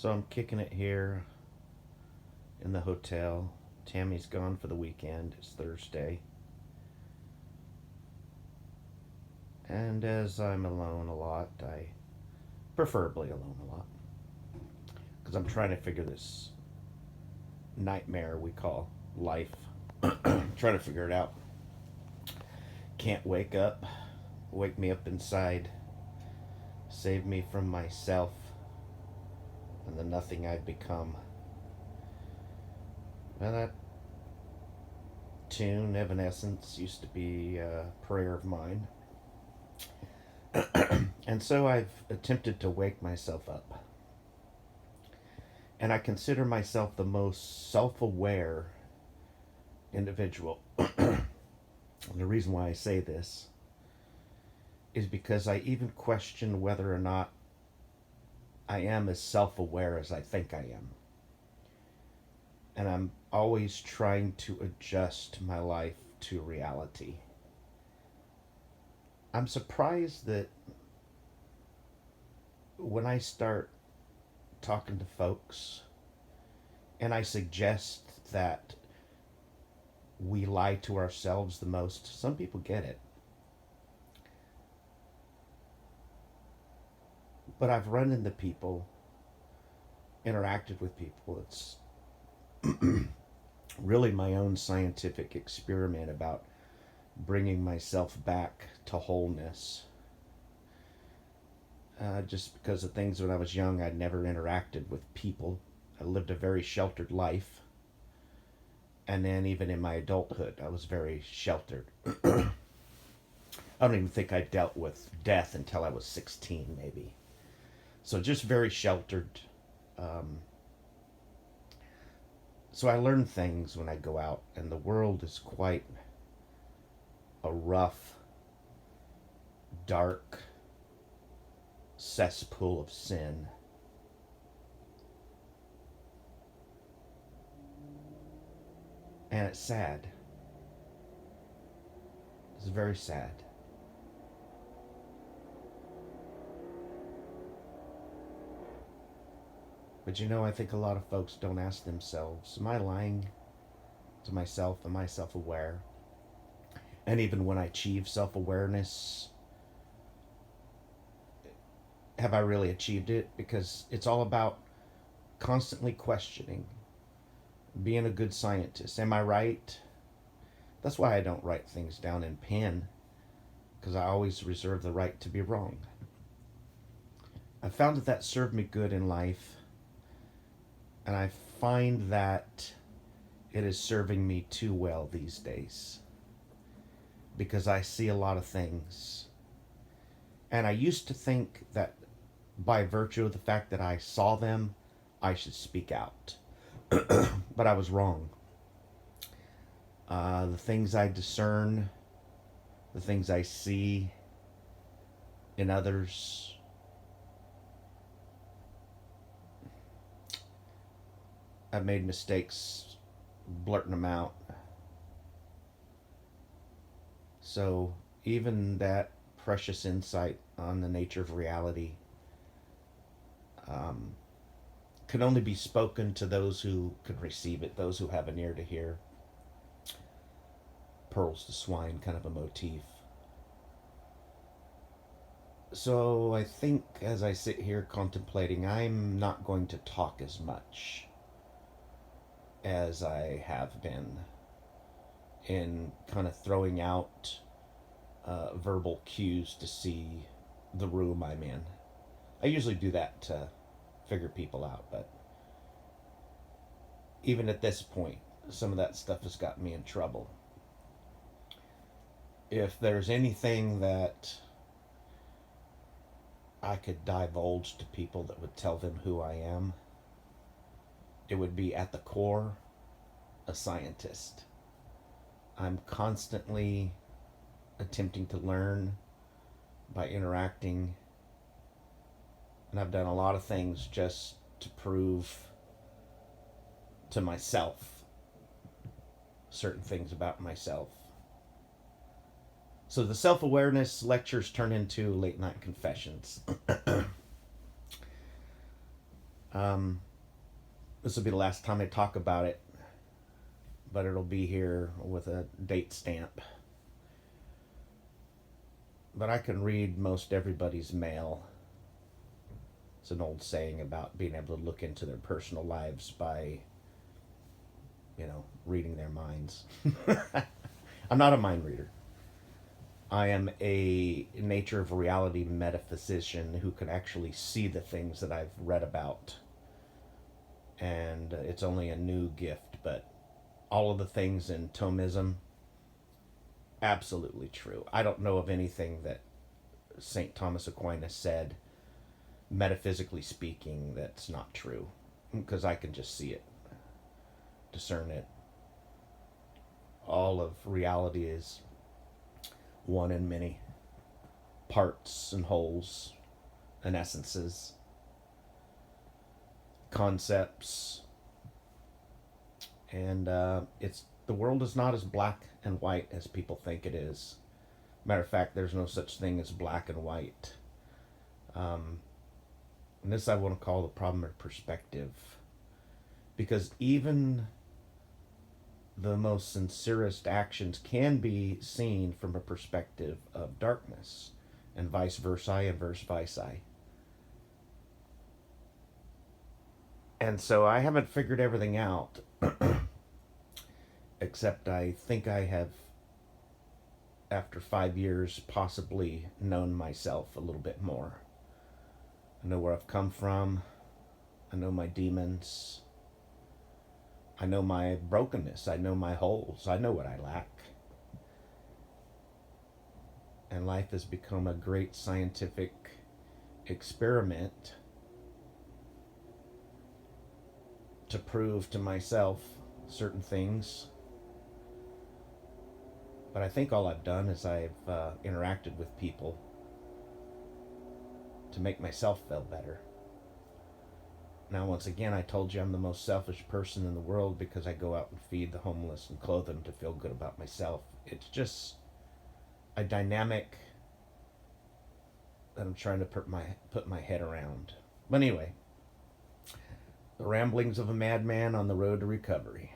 So I'm kicking it here in the hotel. Tammy's gone for the weekend. It's Thursday. And as I'm alone a lot, I preferably alone a lot, because I'm trying to figure this nightmare we call life. Trying to figure it out. Can't wake me up inside, save me from myself and the nothing I've become. Well, that tune, Evanescence, used to be a prayer of mine. And so I've attempted to wake myself up. And I consider myself the most self aware individual. And the reason why I say this is because I even question whether or not I am as self aware as I think I am. And I'm always trying to adjust my life to reality. I'm surprised that when I start talking to folks and I suggest that we lie to ourselves the most, some people get it. But I've run into people, interacted with people. It's really my own scientific experiment about bringing myself back to wholeness. Just because of things when I was young, I'd never interacted with people. I lived a very sheltered life. And then even in my adulthood, I was very sheltered. I don't even think I dealt with death until I was 16, maybe. So just very sheltered. Um, so I learn things when I go out, and the world is quite a rough, dark cesspool of sin. And it's sad. It's very sad. But I think a lot of folks don't ask themselves, am I lying to myself? Am I self aware? And even when I achieve self awareness, have I really achieved it? Because it's all about constantly questioning, being a good scientist. Am I right? That's why I don't write things down in pen, because I always reserve the right to be wrong. I found that served me good in life, and I find that it is serving me too well these days, because I see a lot of things. And I used to think that by virtue of the fact that I saw them, I should speak out. But I was wrong. The things I discern, the things I see in others, I've made mistakes blurting them out. So even that precious insight on the nature of reality um, can only be spoken to those who can receive it, those who have an ear to hear. Pearls to swine kind of a motif. So I think as I sit here contemplating, I'm not going to talk as much as I have been in kind of throwing out verbal cues to see the room I'm in. I usually do that to figure people out, but even at this point, some of that stuff has gotten me in trouble. If there's anything that I could divulge to people that would tell them who I am, it would be at the core a scientist. I'm constantly attempting to learn by interacting, and I've done a lot of things just to prove to myself certain things about myself. So the self awareness lectures turn into late night confessions. Um, this will be the last time I talk about it, but it'll be here with a date stamp. But I can read most everybody's mail. It's an old saying about being able to look into their personal lives by, reading their minds. I'm not a mind reader. I am a nature of reality metaphysician who can actually see the things that I've read about. And it's only a new gift, but all of the things in Thomism, absolutely true. I don't know of anything that St. Thomas Aquinas said, metaphysically speaking, that's not true. Because I can just see it, discern it. All of reality is one in many parts and wholes and essences, concepts, and it's the world is not as black and white as people think it is. Matter of fact, there's no such thing as black and white. And this I want to call the problem of perspective, because even the most sincerest actions can be seen from a perspective of darkness, and vice versa, and verse versa. And so I haven't figured everything out, except I think I have, after 5 years, possibly known myself a little bit more. I know where I've come from. I know my demons. I know my brokenness. I know my holes. I know what I lack. And life has become a great scientific experiment to prove to myself certain things. But I think all I've done is I've interacted with people to make myself feel better. Now, once again, I told you I'm the most selfish person in the world because I go out and feed the homeless and clothe them to feel good about myself. It's just a dynamic that I'm trying to put my head around. But anyway, the ramblings of a madman on the road to recovery.